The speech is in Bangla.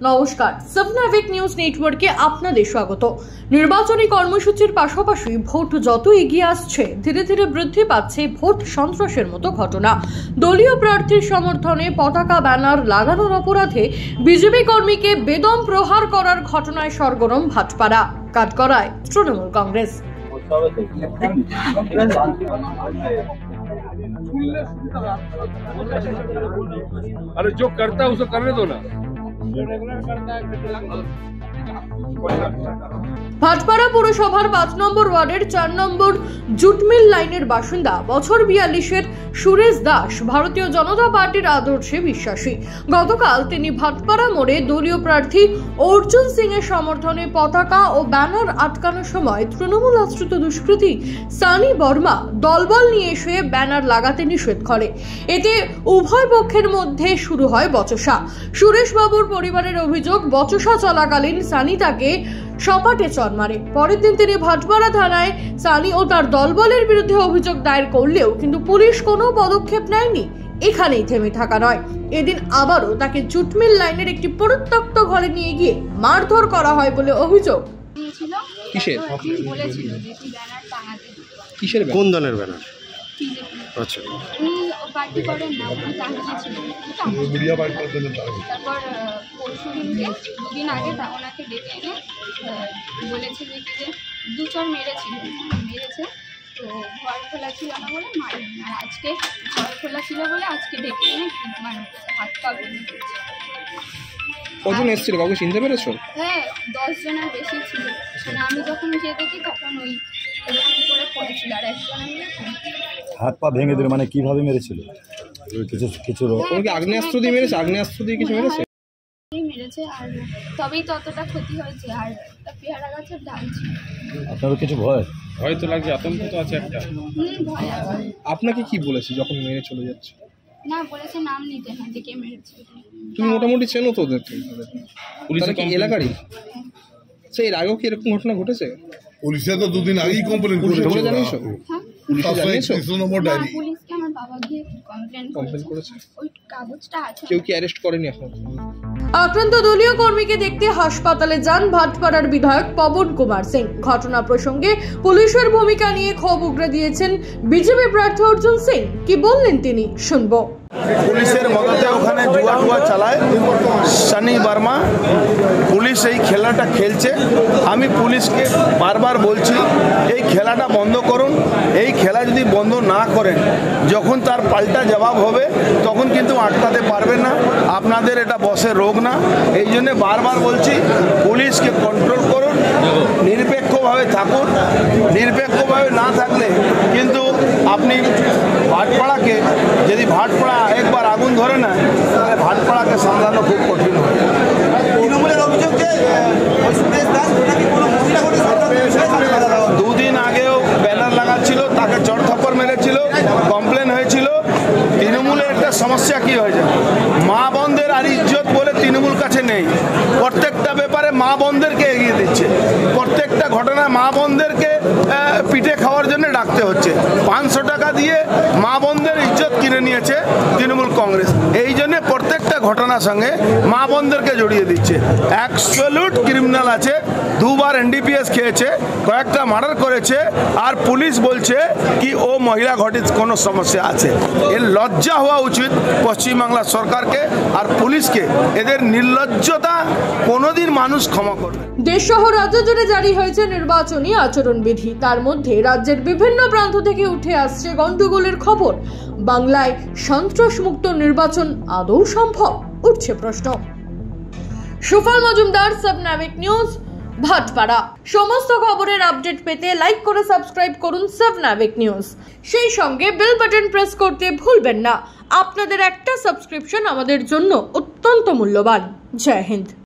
নমস্কার, সাবনাভিক নিউজ নেটওয়ার্কে আপনাদের স্বাগত। নির্বাচনী কর্মসূচির পাশাপাশি ভোট যত এগিয়ে আসছে ধীরে ধীরে বৃদ্ধি পাচ্ছে ভোট সন্ত্রাসের মতো ঘটনা। দলীয় প্রার্থীর সমর্থনে পতাকা ব্যানার লাগানোর অপরাধে বিজেপি কর্মীকে বেদম প্রহার করার ঘটনায় সরগরম ভাটপাড়া। কাঠগড়ায় তৃণমূল কংগ্রেস। अरे जो करता है उसे करने दो ना। ভাটপাড়া পুরসভার 5 নম্বর ওয়ার্ডের 4 নম্বর জুটমিল লাইনের বাসিন্দা বছর 42-এর সুরেশ দাস ভারতীয় জনতা পার্টির আদর্শে বিশ্বাসী। গতকাল তিনি ভাটপাড়া মোড়ে দলীয় প্রার্থী অর্জুন সিং এর সমর্থনে পতাকা ও ব্যানার আটকানোর সময় তৃণমূল আশ্রিত দুষ্কৃতী সানি বর্মা দলবল নিয়ে এসে ব্যানার লাগাতে নিষেধ করে। এতে উভয় পক্ষের মধ্যে শুরু হয় বচসা। সুরেশ বাবুর পরিবারের অভিযোগ, বচসা চলাকালীন সানি তাকে সপাটে চড় মারে। পরের দিন তিনি ভাটপাড়া থানায় সানি ও তার দলবলের বিরুদ্ধে অভিযোগ দায়ের করলেও কিন্তু পুলিশ কোনো পদক্ষেপ নেয়নি। এখানেই থেমে থাকা নয়, এদিন আবারও তাকে জুটমিল লাইনের একটি পরিত্যক্ত ঘরে নিয়ে গিয়ে মারধর করা হয় বলে অভিযোগ। কোন দলের ব্যানার? আচ্ছা, পার্টি করেন না, উনি টাঙিয়েছিলেন। তারপর পরশু দিনকে 2 দিন আগে ওনাকে ডেকে এনে বলেছে যে দু চর মেরেছে, তো ঘর খোলা ছিল না বলে মারেনি। আর আজকে ঘর খোলা ছিল বলে আজকে ডেকে এনে মানে হাত পা বেঁধে দিয়েছে। কজন এসেছিল, কাউকে চিনতে পেরেছো? হ্যাঁ, 10 জনের বেশি ছিল। মানে আমি যখন গিয়ে দেখি তখন ওই এরকম করে পড়েছিল, আর একজন মিলে হাত পা ভেঙে দিল। মানে কিভাবে মেরেছিল? কিছু আগ্নেয়াস্ত্র দিয়ে মেরেছে? আগ্নেয়াস্ত্র দিয়ে কিছু মেরেছে? মেরেছে, আর তবেই ততটা ক্ষতি হয়েছে। আর পেয়ারা গাছের ডাল ছিল। আপনারও কিছু ভয় তো লাগছে, আতঙ্ক তো আছে একটা। ভয় আছে। আপনাকে কি বলেছে যখন মেরে চলে যাচ্ছে? না, বলেছে নাম নিতে না, যে কে মেরেছে। তুমি মোটামুটি চেনো তো ওদেরকে? পুলিশ কি এলাকারই? সেই এর আগেও কি এরকম ঘটনা ঘটেছে? পুলিশে তো 2 দিন আগেই কমপ্লেন করেছে। জানিয়েছো? পুলিশে জানিয়েছো? পুলিশকে আমার বাবা গিয়ে কমপ্লেন করেছে। ওই কাগজটা আছে। কেউ কি অ্যারেস্ট করেনি এখন? আক্রান্ত দলীয় কর্মীকে দেখতে হাসপাতালে যান ভাটপাড়ার বিধায়ক পবন কুমার সিং। ঘটনা প্রসঙ্গে পুলিশের ভূমিকা নিয়ে ক্ষোভ উগরে দিয়েছেন বিজেপি প্রার্থী অর্জুন সিং। কি বললেন তিনি, শুনবো। পুলিশের মদতে ওখানে জুয়া চালায় সানি বর্মা। পুলিশ এই খেলাটা খেলছে। আমি পুলিশকে বারবার বলছি এই খেলাটা বন্ধ করুন। এই খেলা যদি বন্ধ না করেন, যখন তার পাল্টা জবাব হবে তখন কিন্তু আটকাতে পারবেন না। আপনাদের এটা বসের রোগ না। এই জন্য বারবার বলছি পুলিশকে কন্ট্রোল করুন, নিরপেক্ষভাবে থাকুন। নিরপেক্ষভাবে না থাকলে কিন্তু আপনি ভাটপাড়াকে, যদি ভাটপাড়া একবার আগুন ধরে না, তাহলে ভাটপাড়াকে সামলানো খুব কঠিন হয়। তৃণমূলের অভিযোগ যে 2 দিন আগেও ব্যানার লাগাচ্ছিল, তাকে চড় থাপ্পড় মেরেছিল, কমপ্লেন হয়েছিল। তৃণমূলের একটা সমস্যা কি হয়েছে, মা বোনদের আর ইজ্জত বলে তৃণমূল কাছে নেই। প্রত্যেকটা ব্যাপারে মা বোনদেরকে এগিয়ে দিচ্ছে। প্রত্যেকটা ঘটনায় মা বোনদেরকে পিঠে খাওয়ার জন্য ডাকতে হচ্ছে। 500 টাকা দিয়ে মা বোনদের ইজ্জত কিনে নিয়েছে তৃণমূল কংগ্রেস। এই জন্য প্রত্যেকটা ঘটনার সঙ্গে মা বোনদেরকে জড়িয়ে দিচ্ছে। অ্যাবসলিউট ক্রিমিনাল আছে, 2 বার NDPS খেয়েছে, কয়েকটা মার্ডার করেছে, আর পুলিশ বলছে কি ও মহিলা ঘটিত কোনো সমস্যা আছে। এর লজ্জা হওয়া উচিত পশ্চিমবাংলা সরকারকে আর পুলিশকে। এদের নির্লজ্জতা কোনোদিন মানুষ ক্ষমা করবে। দেশ সহ রাজ্য জুড়ে জারি হয়েছে নির্বাচনী আচরণবিধি। তার মধ্যে রাজ্যের বিভিন্ন প্রান্ত থেকে উঠে আসছে গন্ডগোলের খবর। বাংলায় সন্ত্রাসমুক্ত নির্বাচন আদৌ সম্ভব, উঠছে প্রশ্ন। সুফল মজুমদার, সাবনাভিক নিউজ, ভাটপাড়া। সমস্ত খবরের আপডেট পেতে লাইক করে সাবস্ক্রাইব করুন সাবনাভিক নিউজ। সেই সঙ্গে বেল বাটন প্রেস করতে ভুলবেন না। আপনাদের একটা সাবস্ক্রিপশন আমাদের জন্য অত্যন্ত মূল্যবান। জয় হিন্দ।